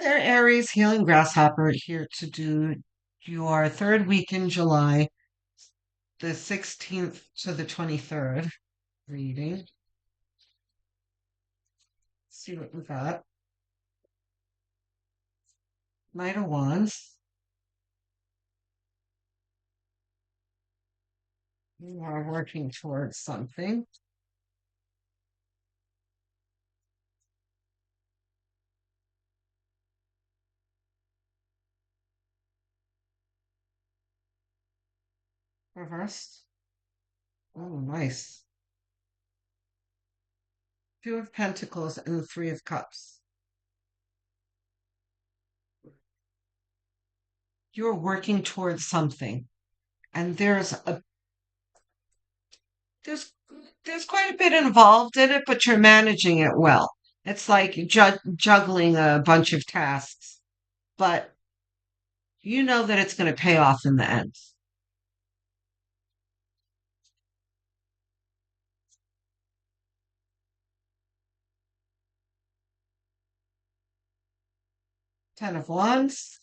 there, Aries, Healing Grasshopper here to do your third week in July, the 16th to the 23rd reading. See what we got. Knight of Wands. You are working towards something. Reversed. Oh, nice. Two of Pentacles and the Three of Cups. You're working towards something, and there's there's quite a bit involved in it, but you're managing it well. It's like juggling a bunch of tasks, but you know that it's going to pay off in the end. Ten of Wands,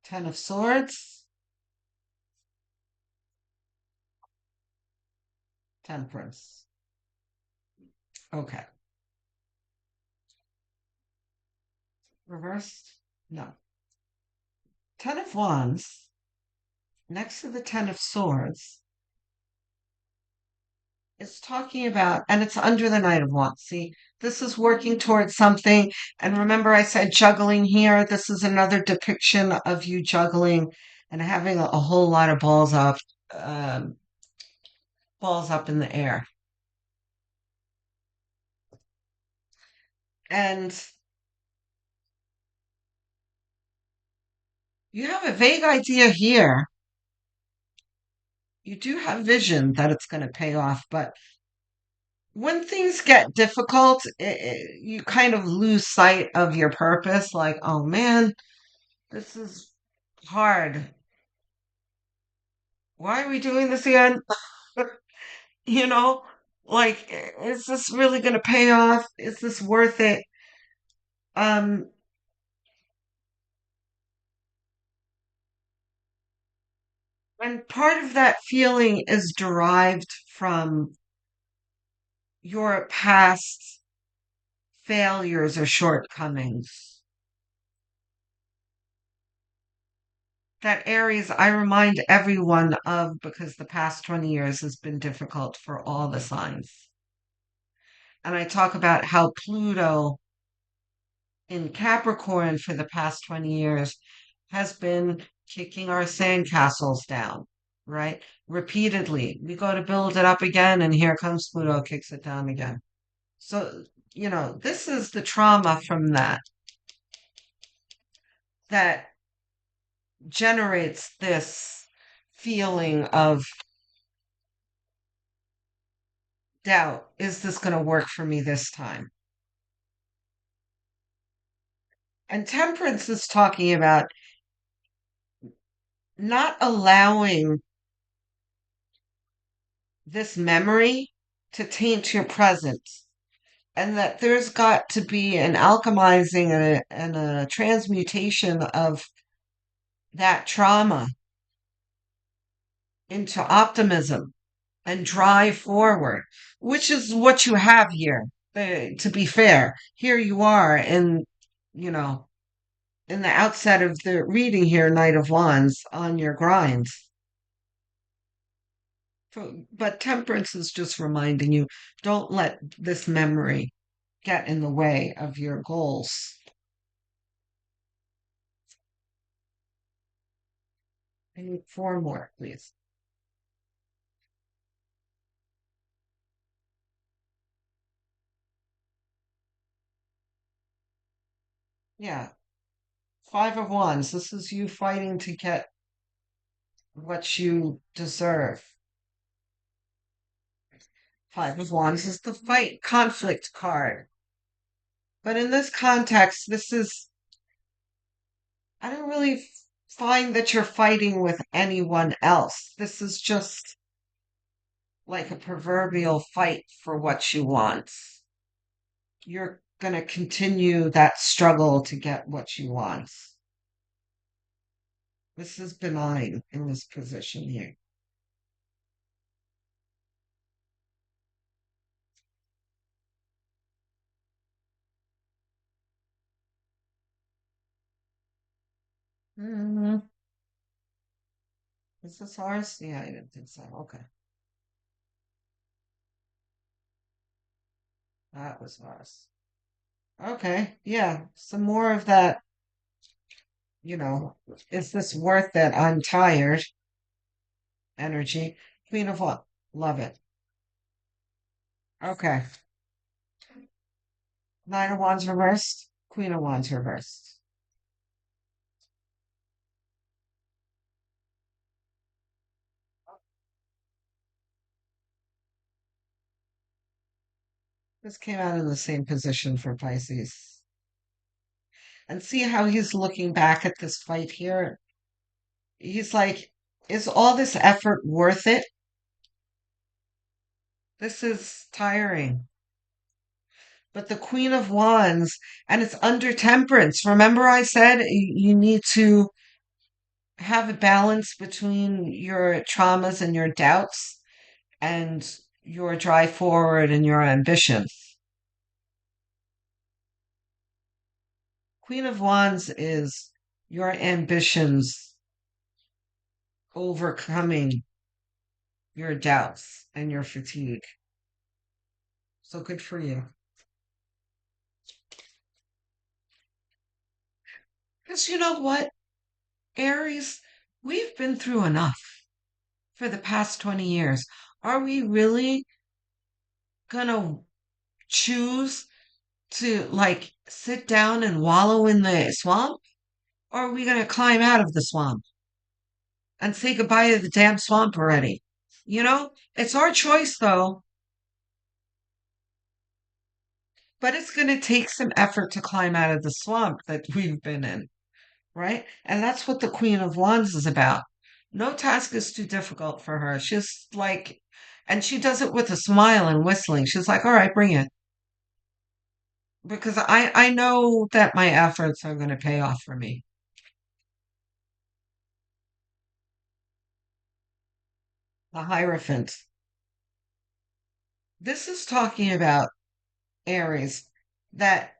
Ten of Swords, Temperance. Okay. Reversed? No. Ten of Wands next to the Ten of Swords is talking about, and it's under the Knight of Wands. See, this is working towards something. And remember, I said juggling here. This is another depiction of you juggling and having a whole lot of um, balls up in the air. And you have a vague idea here. You do have vision that it's going to pay off, but when things get difficult, you kind of lose sight of your purpose. Like, oh man, this is hard. Why are we doing this again? you know, like, is this really going to pay off? Is this worth it? Um, and part of that feeling is derived from your past failures or shortcomings. That Aries, I remind everyone of because the past 20 years has been difficult for all the signs. And I talk about how Pluto in Capricorn for the past 20 years has been kicking our sandcastles down, right? Repeatedly. We go to build it up again, and here comes Pluto, kicks it down again. So, this is the trauma from that generates this feeling of doubt. Is this going to work for me this time? And temperance is talking about not allowing this memory to taint your present, and that there's got to be an alchemizing and a transmutation of that trauma into optimism and drive forward, which is what you have here. To be fair, here you are you know, in the outset of the reading here, Knight of Wands, on your grind. But temperance is just reminding you, don't let this memory get in the way of your goals. I need four more, please. Yeah, Five of Wands. This is you fighting to get what you deserve. Five of Wands is the fight conflict card. But in this context, I don't really find that you're fighting with anyone else. This is just like a proverbial fight for what you want. You're going to continue that struggle to get what she wants. This is benign in this position here. Mm, is this ours? Yeah, I didn't think so. Okay, that was ours. Okay, yeah, some more of that, you know, is this worth it? I'm tired energy. Queen of what? Love it. Okay, Nine of Wands reversed, Queen of Wands reversed. This came out in the same position for Pisces. And see how he's looking back at this fight here? He's like, is all this effort worth it? This is tiring. But the Queen of Wands, and it's under temperance. Remember, I said you need to have a balance between your traumas and your doubts and your drive forward and your ambition. Queen of Wands is your ambitions overcoming your doubts and your fatigue. So good for you. Because you know what, Aries, we've been through enough for the past 20 years. Are we really gonna choose to like sit down and wallow in the swamp? Or are we gonna climb out of the swamp and say goodbye to the damn swamp already? You know, it's our choice though, but it's gonna take some effort to climb out of the swamp that we've been in, right? And that's what the Queen of Wands is about. No task is too difficult for her. She's like, and she does it with a smile and whistling. She's like, all right, bring it. Because I know that my efforts are going to pay off for me. The Hierophant. This is talking about Aries, that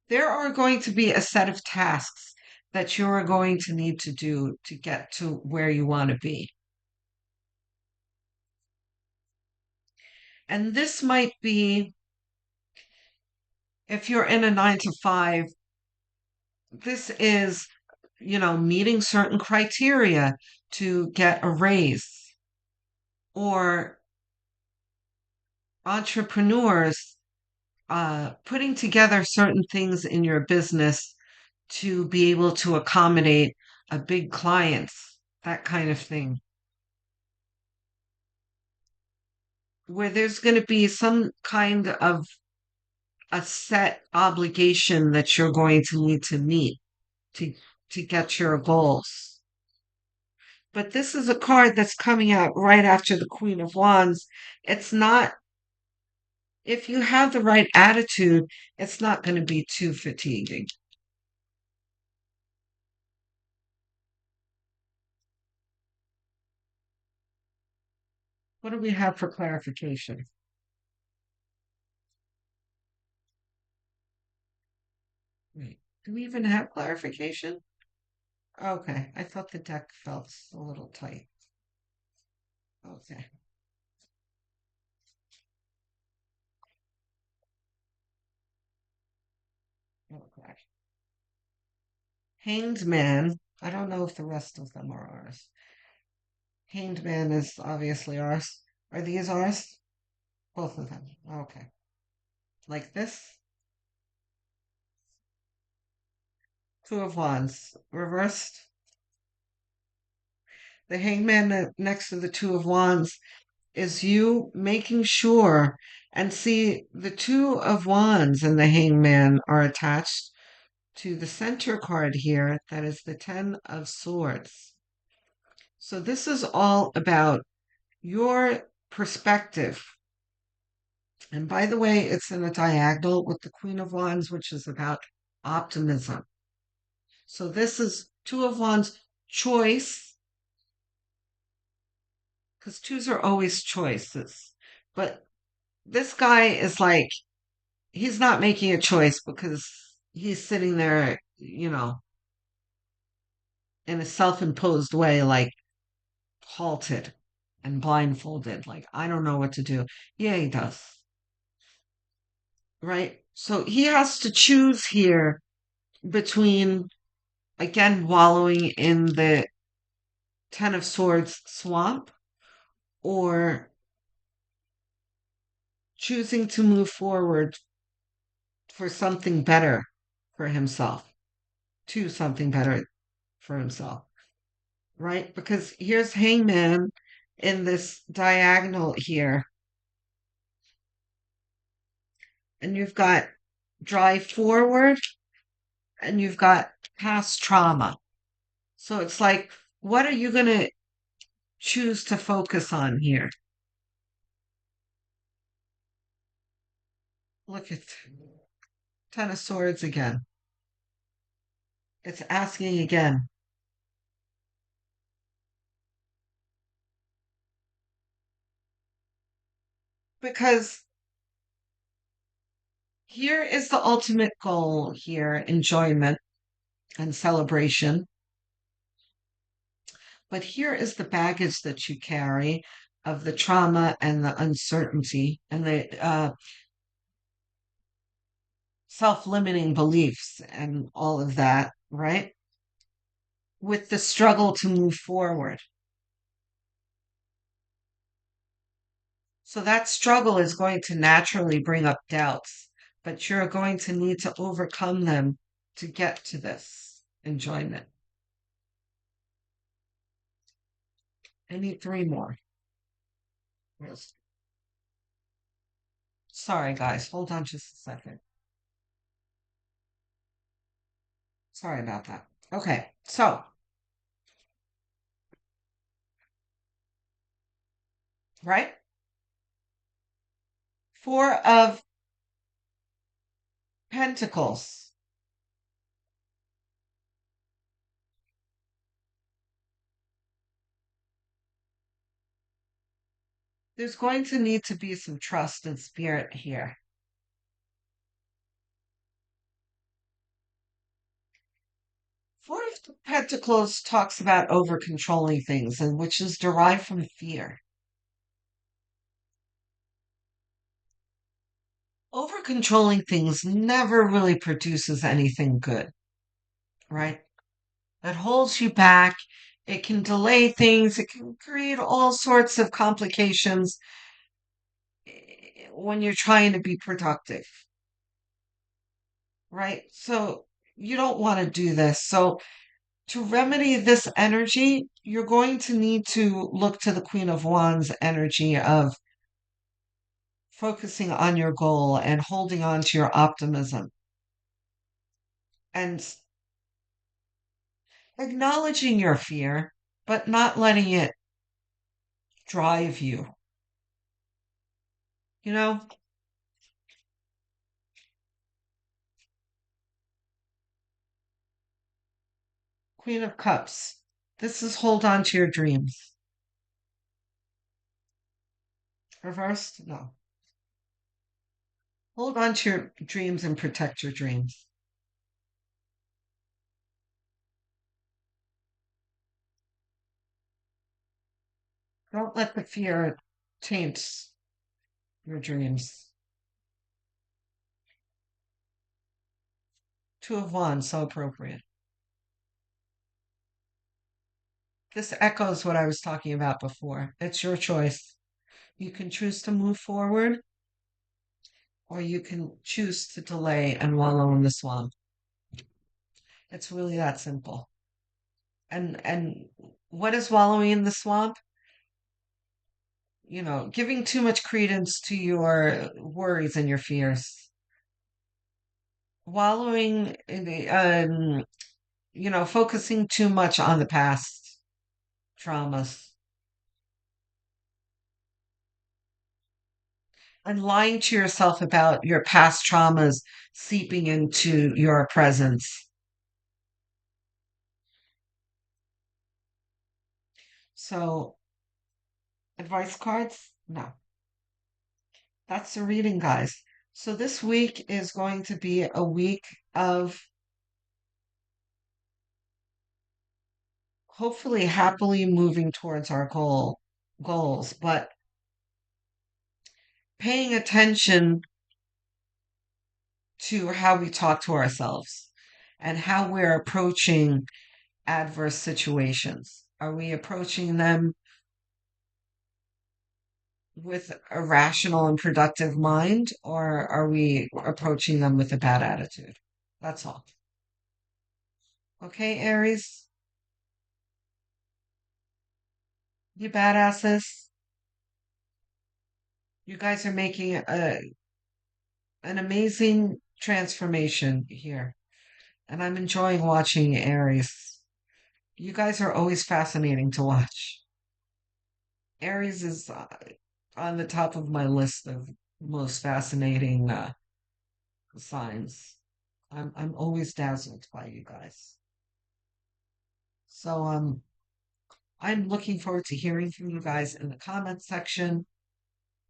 there are going to be a set of tasks that you're going to need to do to get to where you want to be. And this might be, if you're in a 9 to 5, this is, meeting certain criteria to get a raise, or entrepreneurs putting together certain things in your business to be able to accommodate a big client, that kind of thing, where there's going to be some kind of a set obligation that you're going to need to meet to get your goals. But this is a card that's coming out right after the Queen of Wands. It's not, if you have the right attitude, it's not going to be too fatiguing. What do we have for clarification? Wait, do we even have clarification? Okay, I thought the deck felt a little tight. Okay. Okay. Hanged Man. I don't know if the rest of them are ours. Hanged Man is obviously ours. Are these ours? Both of them. Okay. Like this? Two of Wands. Reversed. The Hangman next to the Two of Wands is you making sure, and see, the Two of Wands and the Hangman are attached to the center card here, that is the Ten of Swords. So this is all about your perspective And by the way, it's in a diagonal with the Queen of Wands, which is about optimism. So this is Two of Wands choice, because twos are always choices. But this guy is like, he's not making a choice because he's sitting there, in a self imposed way, like halted and blindfolded. Like, I don't know what to do. Yeah, he does. Right? So he has to choose here between, again, wallowing in the Ten of Swords swamp or choosing to move forward for something better for himself, to something better for himself, right? Because here's Hangman in this diagonal here, and you've got drive forward and you've got past trauma. So it's like, what are you going to choose to focus on here? Look at Ten of Swords again. It's asking again. Because here is the ultimate goal here, enjoyment and celebration. But here is the baggage that you carry of the trauma and the uncertainty and the self limiting beliefs and all of that, right? With the struggle to move forward. So that struggle is going to naturally bring up doubts, but you're going to need to overcome them to get to this enjoyment. I need three more. Yes. Sorry, guys. Hold on just a second. Sorry about that. Okay, so, right? Four of Pentacles. There's going to need to be some trust and spirit here. Four of Pentacles talks about over controlling things, and which is derived from fear. Over controlling things never really produces anything good, right? It holds you back. It can delay things. It can create all sorts of complications when you're trying to be productive, right? So you don't want to do this. So to remedy this energy, you're going to need to look to the Queen of Wands energy of focusing on your goal and holding on to your optimism and acknowledging your fear, but not letting it drive you. You know, Queen of Cups. This is hold on to your dreams. Reversed? No. Hold on to your dreams and protect your dreams. Don't let the fear taint your dreams. Two of Wands, so appropriate. This echoes what I was talking about before. It's your choice. You can choose to move forward, or you can choose to delay and wallow in the swamp. It's really that simple. And what is wallowing in the swamp? Giving too much credence to your worries and your fears. Wallowing in the focusing too much on the past traumas. And lying to yourself about your past traumas seeping into your presence. So, advice cards? No. That's the reading, guys. So, this week is going to be a week of hopefully happily moving towards our goals, but paying attention to how we talk to ourselves and how we're approaching adverse situations. Are we approaching them with a rational and productive mind, or are we approaching them with a bad attitude? That's all. Okay, Aries, you badasses. You guys are making an amazing transformation here, and I'm enjoying watching Aries. You guys are always fascinating to watch. Aries is on the top of my list of most fascinating signs. I'm always dazzled by you guys. So I'm looking forward to hearing from you guys in the comments section.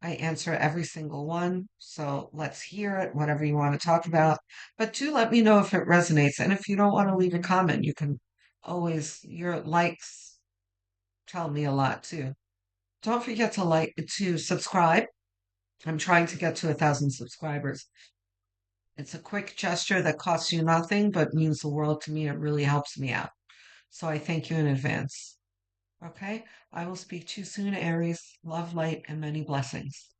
I answer every single one, so let's hear it, whatever you want to talk about. But do let me know if it resonates. And if you don't want to leave a comment, you can always, your likes tell me a lot too. Don't forget to subscribe. I'm trying to get to 1,000 subscribers. It's a quick gesture that costs you nothing, but means the world to me. It really helps me out. So I thank you in advance. Okay? I will speak to you soon, Aries. Love, light, and many blessings.